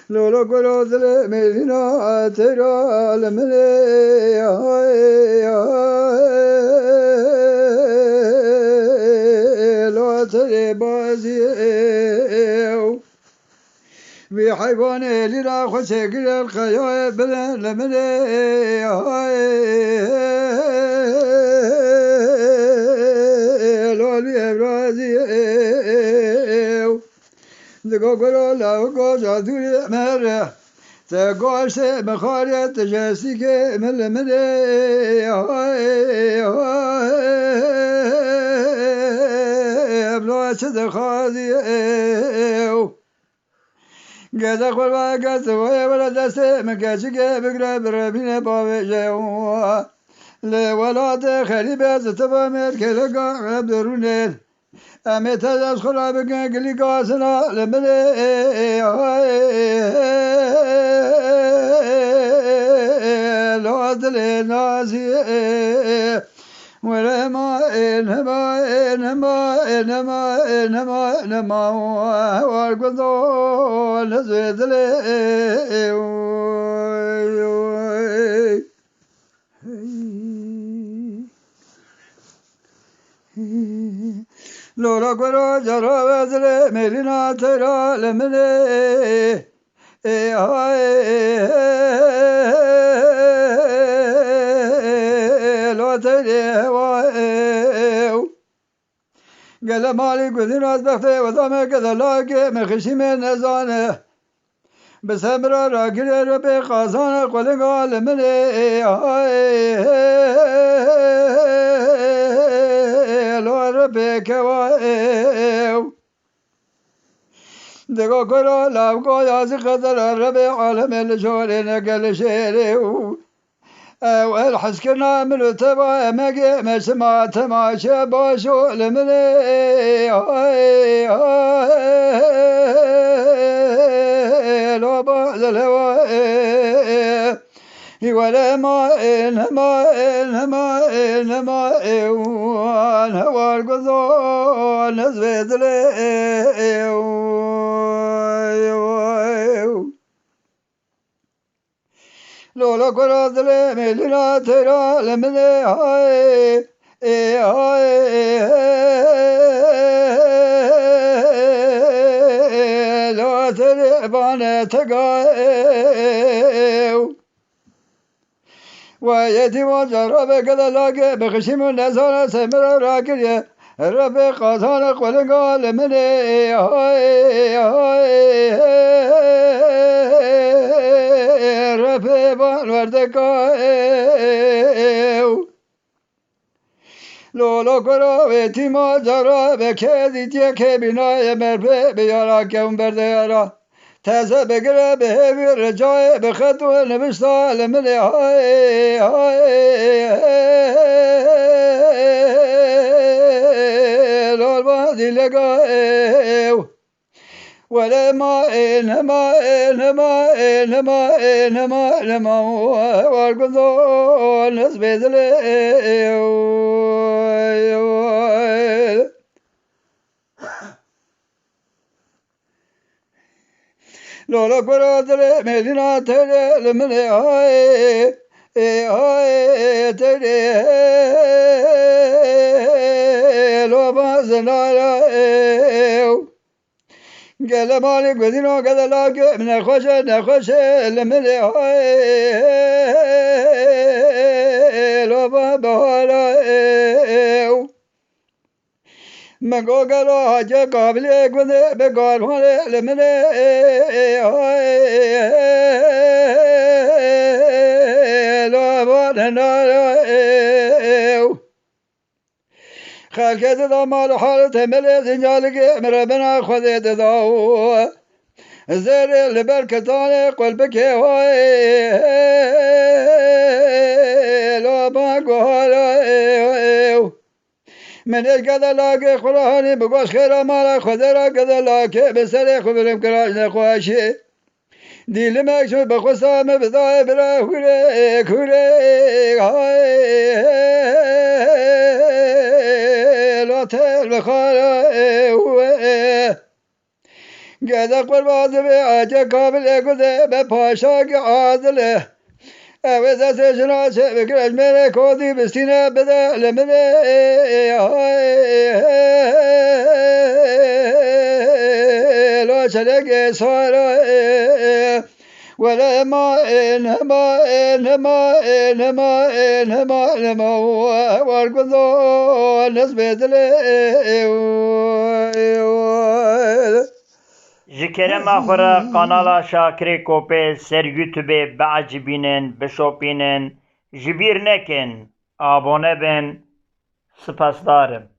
Lolo Gorozle Medina Tera Lemele Lo Tere Bazi بحيوان للا خسكر الخيا بلا لملي لولي برازي دقوقرو لاوقو جادوري مرة تقوش مخارية تجاسيك من لملي بلا تدخازي قد قربا قد سوى ولا دست مكاشك بقرا بربين باوجه لولاد خريبة زتبا ملك لقا عبد الرونيل أميت هذا خلا بقى قلي قاسنا لملي لواد لنازي ولما إنما والقضاء نزيد لي لولا قرا جرى وزلي ميلنا ترى لملي لو تري قال مالي قذين أسبختي وضامي كذا لاقي مخشي من نزانه بس همرا راقل ربي قازانه قولي قال مني لو ربي كوايو دقو كرو لابقو يازي قدر ربي عالم الجولي نقل شيريو والحسكنا من تبا مقي مسما تماشى باشو لمني لو بعد الهواء ولا ما إنما هوى القضاء نزبت لي لولا قراد لي ميلنا ترى لمني لو تريبان تقايو ويتي وجرب كذا لاقي بخشم النزانة سمرا راكريا ربي قاطانا قولنقا لمني ربي بان وردقايو لولا قرا ويتي ما جرى بكذي تيكي بناي مربي بيارا كون برديارا تازه بگره به رجای بخط و نوشتا لمنی لال بازی لگایو ولما إنما والقضاء نسبت ليو لولا قراد مدينة تري لمني تري لو بازنا قال مالي قدينا قد لاقي من نخوش لمني لو بابا مگو گلو حاجه قابلی گوده به گارمانه لمنه لابان نارو خالکت دا مال حالت ملی زنجالگی مربنا خودت داو زیر لبرکتان قلبکی های لابان گوهارو من قدر لاقي خلاني بقوش خير مالا خذرا قدر لاقي بسري خبرم كراج نخواشي دیل مکشم بخواستم بدای برا خوره خوره لاتر بخاره گذا قرباز به آجه کابل گذه به پاشاک عادله اوز از جناشه بکرش میره کودی بستینه بده لمنه لا شرق ساره ولا ما ما وارقضو نسبت جکرما خورا قنالا شاکری کوپه سر یوتیوب بعجبینن بشوپینن جبیر نکن آبونه بن سپاسدارم